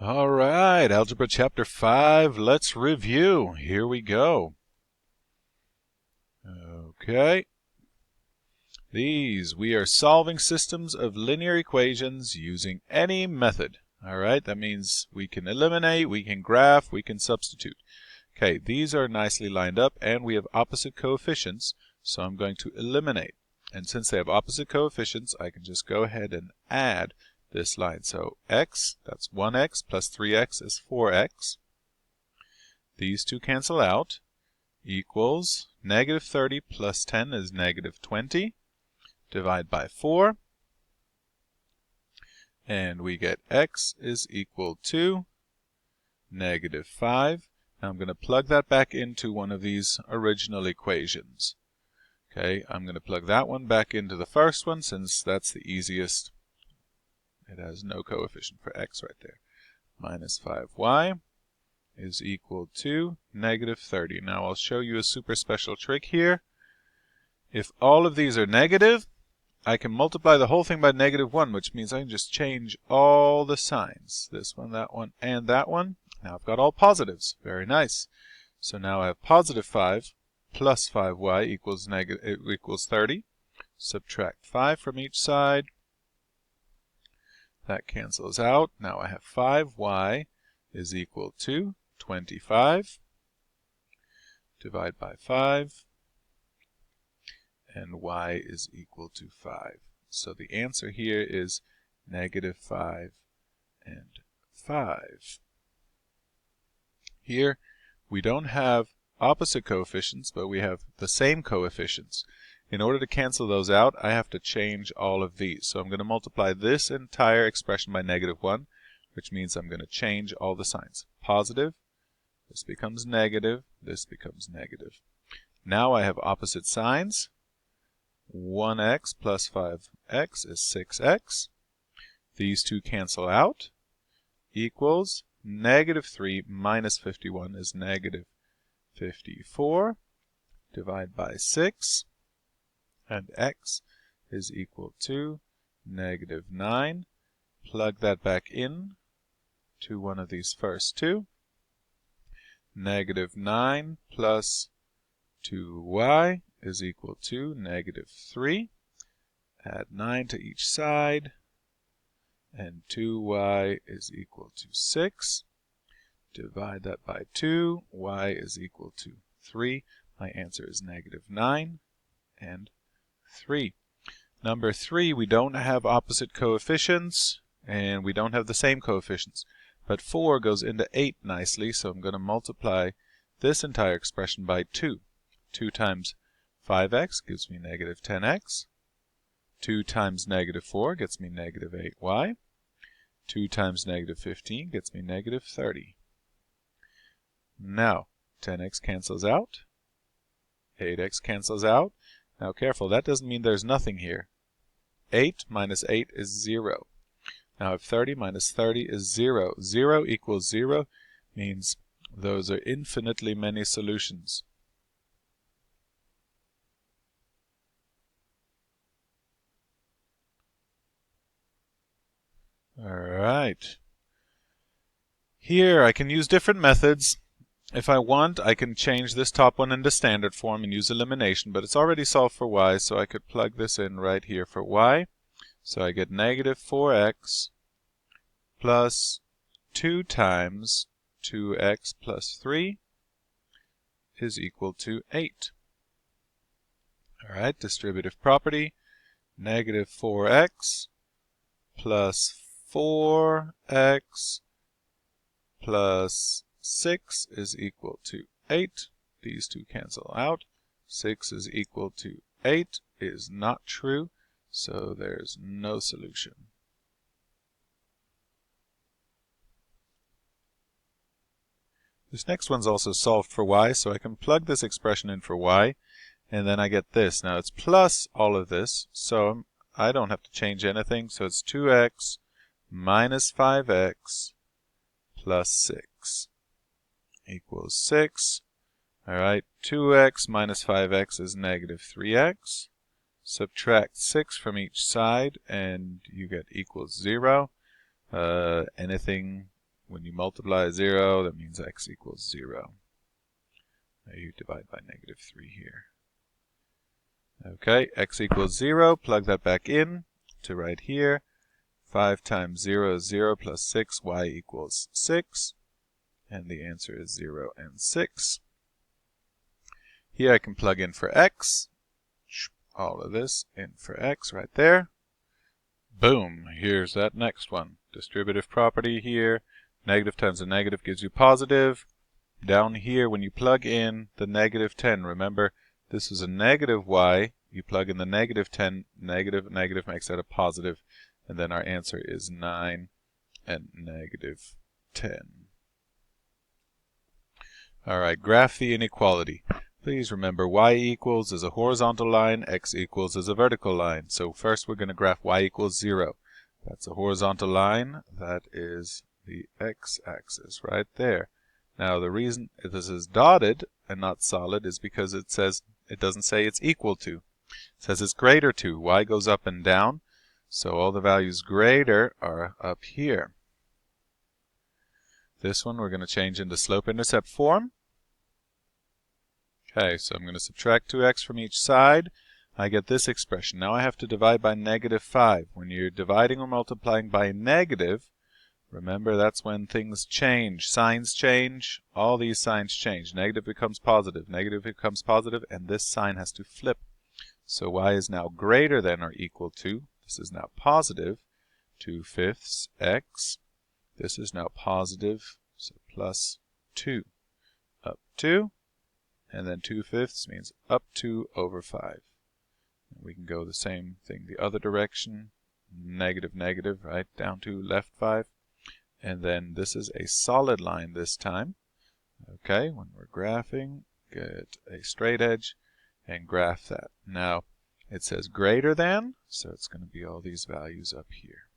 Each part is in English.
All right, Algebra Chapter 5, let's review. Here we go. Okay. We are solving systems of linear equations using any method. All right, that means we can eliminate, we can graph, we can substitute. Okay, these are nicely lined up and we have opposite coefficients, so I'm going to eliminate. And since they have opposite coefficients, I can just go ahead and add this line. So x, that's 1x, plus 3x is 4x. These two cancel out, equals negative 30 plus 10 is negative 20. Divide by 4. And we get x is equal to negative 5. Now I'm going to plug that back into one of these original equations. Okay, I'm going to plug that one back into the first one since that's the easiest. It has no coefficient for x right there. Minus 5y is equal to negative 30. Now I'll show you a super special trick here. If all of these are negative, I can multiply the whole thing by negative 1, which means I can just change all the signs. This one, that one, and that one. Now I've got all positives. Very nice. So now I have positive 5 plus 5y equals 30. Subtract 5 from each side. That cancels out. Now I have 5y is equal to 25. Divide by 5. And y is equal to 5. So the answer here is negative 5 and 5. Here we don't have opposite coefficients, but we have the same coefficients. In order to cancel those out, I have to change all of these. So I'm going to multiply this entire expression by negative 1, which means I'm going to change all the signs. Positive, this becomes negative, this becomes negative. Now I have opposite signs. 1x plus 5x is 6x. These two cancel out. Equals negative 3 minus 51 is negative 54. Divide by 6. And x is equal to negative 9. Plug that back in to one of these first two. Negative 9 plus 2y is equal to negative 3. Add 9 to each side. And 2y is equal to 6. Divide that by 2. Y is equal to 3. My answer is negative 9 and 3. Number 3, we don't have opposite coefficients, and we don't have the same coefficients. But 4 goes into 8 nicely, so I'm going to multiply this entire expression by 2. 2 times 5x gives me negative 10x. 2 times negative 4 gets me negative 8y. 2 times negative 15 gets me negative 30. Now, 10x cancels out. 8x cancels out. Now careful, that doesn't mean there's nothing here. 8 minus 8 is 0. Now if 30 minus 30 is 0, 0 equals 0 means those are infinitely many solutions. Alright. Here I can use different methods. If I want, I can change this top one into standard form and use elimination, but it's already solved for y, so I could plug this in right here for y. So I get negative 4x plus 2 times 2x plus 3 is equal to 8. Alright, distributive property, negative 4x plus 4x plus 6 is equal to 8. These two cancel out. 6 is equal to 8 is not true, so there's no solution. This next one's also solved for y, so I can plug this expression in for y, and then I get this. Now it's plus all of this, so I don't have to change anything, so it's 2x minus 5x plus 6 equals 6. Alright, 2x minus 5x is negative 3x. Subtract 6 from each side and you get equals 0. Anything when you multiply 0, that means x equals 0. Now you divide by -3 here. Okay, x equals 0, plug that back in to right here. 5 times 0 is 0 plus 6, y equals 6. And the answer is 0 and 6. Here I can plug in for x. All of this in for x right there. Boom, here's that next one. Distributive property here. Negative times a negative gives you positive. Down here, when you plug in the -10, remember, this is a negative y. You plug in the -10, negative makes that a positive. And then our answer is 9 and -10. Alright, graph the inequality. Please remember, y equals is a horizontal line, x equals is a vertical line. So first we're going to graph y equals 0. That's a horizontal line. That is the x-axis right there. Now the reason this is dotted and not solid is because it doesn't say it's equal to. It says it's greater to. Y goes up and down. So all the values greater are up here. This one we're going to change into slope-intercept form. Okay, so I'm going to subtract 2x from each side. I get this expression. Now I have to divide by -5. When you're dividing or multiplying by negative, remember that's when things change. Signs change. All these signs change. Negative becomes positive. Negative becomes positive, and this sign has to flip. So y is now greater than or equal to, this is now positive, 2/5 x. This is now positive, so plus 2. Up to, and then 2/5 means up to over 5. And we can go the same thing the other direction. Negative, negative, right? Down to left 5. And then this is a solid line this time. Okay, when we're graphing, get a straight edge and graph that. Now, it says greater than, so it's going to be all these values up here.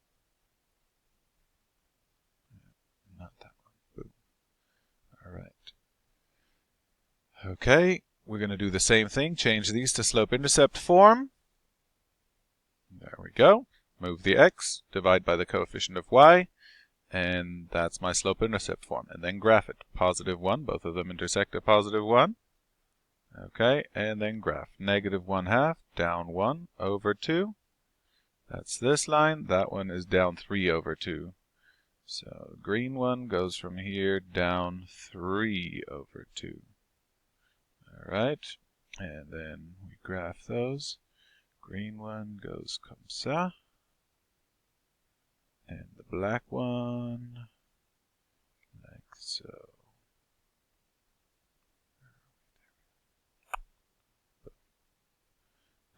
Not that one. Boom. All right. Okay, we're going to do the same thing. Change these to slope-intercept form. There we go. Move the x, divide by the coefficient of y, and that's my slope-intercept form. And then graph it. +1, both of them intersect at +1. Okay, and then graph. -1/2, down 1 over 2. That's this line. That one is down 3 over 2. So the green one goes from here down 3 over 2. Alright, and then we graph those. Green one goes comme ça. And the black one, like so.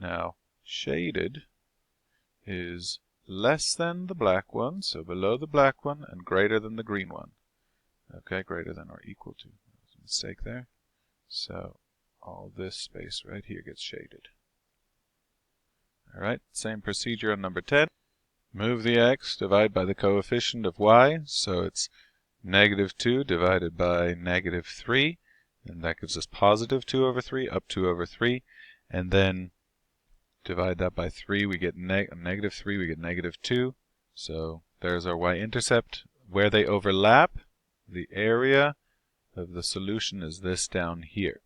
Now, shaded is less than the black one, so below the black one, and greater than the green one. Okay, greater than or equal to. There's a mistake there. So, all this space right here gets shaded. Alright, same procedure on number 10. Move the x, divide by the coefficient of y, so it's -2 divided by -3, and that gives us +2 over 3, up 2 over 3, and then divide that by 3, we get -3, we get -2. So there's our y-intercept. Where they overlap, the area of the solution is this down here.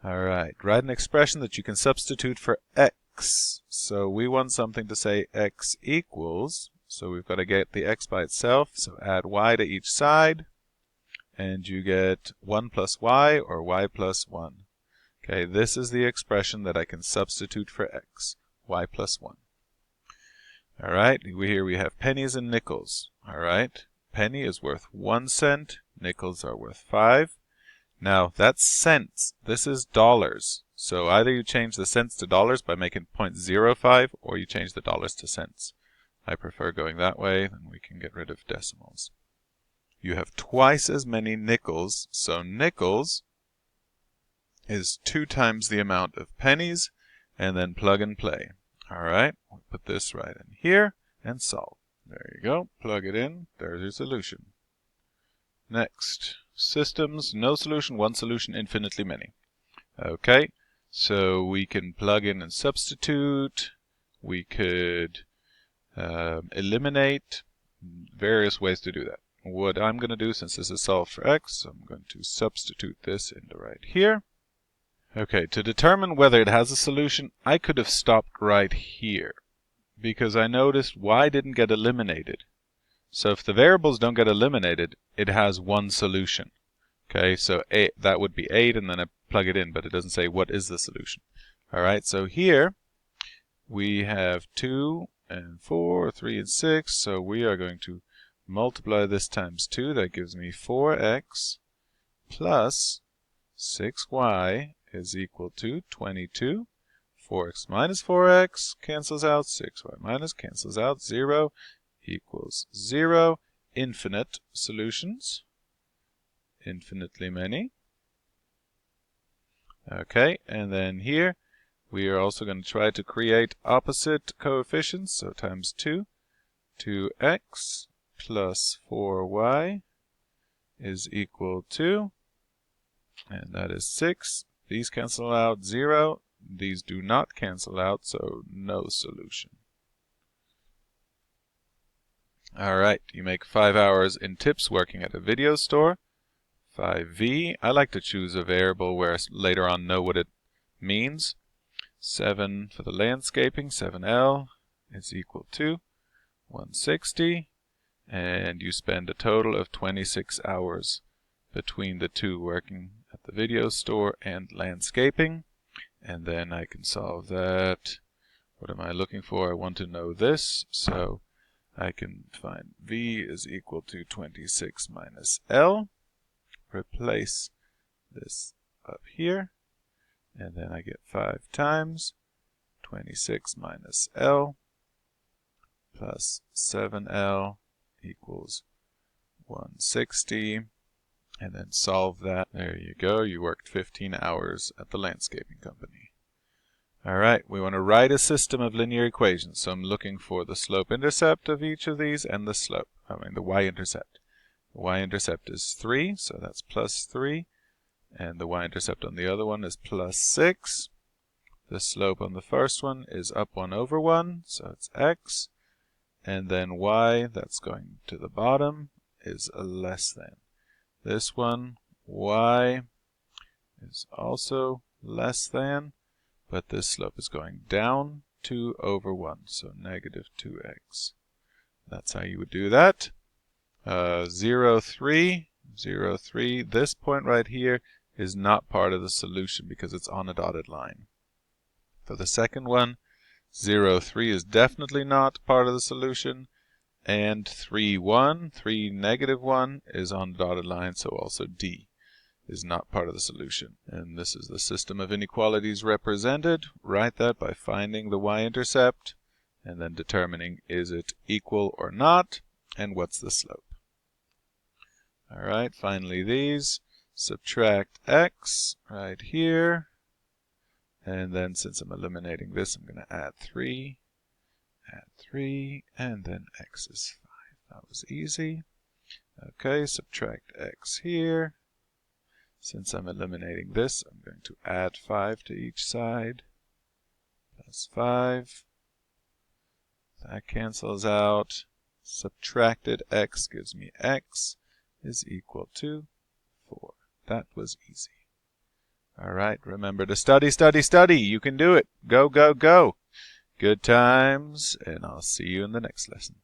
Alright, write an expression that you can substitute for x. So we want something to say x equals. So we've got to get the x by itself. So add y to each side. And you get 1 plus y or y plus 1. Okay, this is the expression that I can substitute for x, y plus 1. All right, here we have pennies and nickels. All right, penny is worth 1 cent, nickels are worth 5. Now, that's cents. This is dollars. So either you change the cents to dollars by making 0.05, or you change the dollars to cents. I prefer going that way, then we can get rid of decimals. You have twice as many nickels, so nickels is 2 times the amount of pennies, and then plug and play. Alright, we'll put this right in here and solve. There you go, plug it in, there's your solution. Next, systems, no solution, one solution, infinitely many. Okay, so we can plug in and substitute, we could eliminate, various ways to do that. What I'm going to do, since this is solved for x, I'm going to substitute this into right here. Okay, to determine whether it has a solution, I could have stopped right here, because I noticed y didn't get eliminated. So if the variables don't get eliminated, it has one solution. Okay, so that would be 8, and then I plug it in, but it doesn't say what is the solution. Alright, so here we have 2 and 4, 3 and 6, so we are going to multiply this times 2. That gives me 4x plus 6y is equal to 22. 4x minus 4x cancels out. 6y minus cancels out. 0 equals 0. Infinite solutions. Infinitely many. Okay, and then here we are also going to try to create opposite coefficients. So times 2. 2x plus 4y is equal to, and that is 6. These cancel out. 0. These do not cancel out, so no solution. Alright, you make 5 hours in tips working at a video store. 5v. I like to choose a variable where I later on know what it means. 7 for the landscaping. 7l is equal to 160. And you spend a total of 26 hours between the two, working at the video store and landscaping. And then I can solve that. What am I looking for? I want to know this, so I can find v is equal to 26 minus l. Replace this up here, and then I get 5 times 26 minus l plus 7l equals 160, and then solve that. There you go. You worked 15 hours at the landscaping company. Alright, we want to write a system of linear equations. So I'm looking for the slope-intercept of each of these and the slope. The y-intercept. The y-intercept is 3, so that's plus 3. And the y-intercept on the other one is plus 6. The slope on the first one is up 1 over 1, so it's x. And then y, that's going to the bottom, is a less than. This one, y, is also less than, but this slope is going down 2 over 1, so negative 2x. That's how you would do that. 0, 3, 0, 3. This point right here is not part of the solution because it's on a dotted line. For the second one, 0, 3 is definitely not part of the solution, and 3, 1, 3, negative 1 is on the dotted line, so also D is not part of the solution. And this is the system of inequalities represented. Write that by finding the y-intercept and then determining is it equal or not, and what's the slope. Alright, finally these. Subtract x right here. And then since I'm eliminating this, I'm going to add 3, and then x is 5. That was easy. Okay, subtract x here. Since I'm eliminating this, I'm going to add 5 to each side. Plus 5. That cancels out. Subtracted x gives me x is equal to 4. That was easy. Alright, remember to study, study, study. You can do it. Go, go, go. Good times, and I'll see you in the next lesson.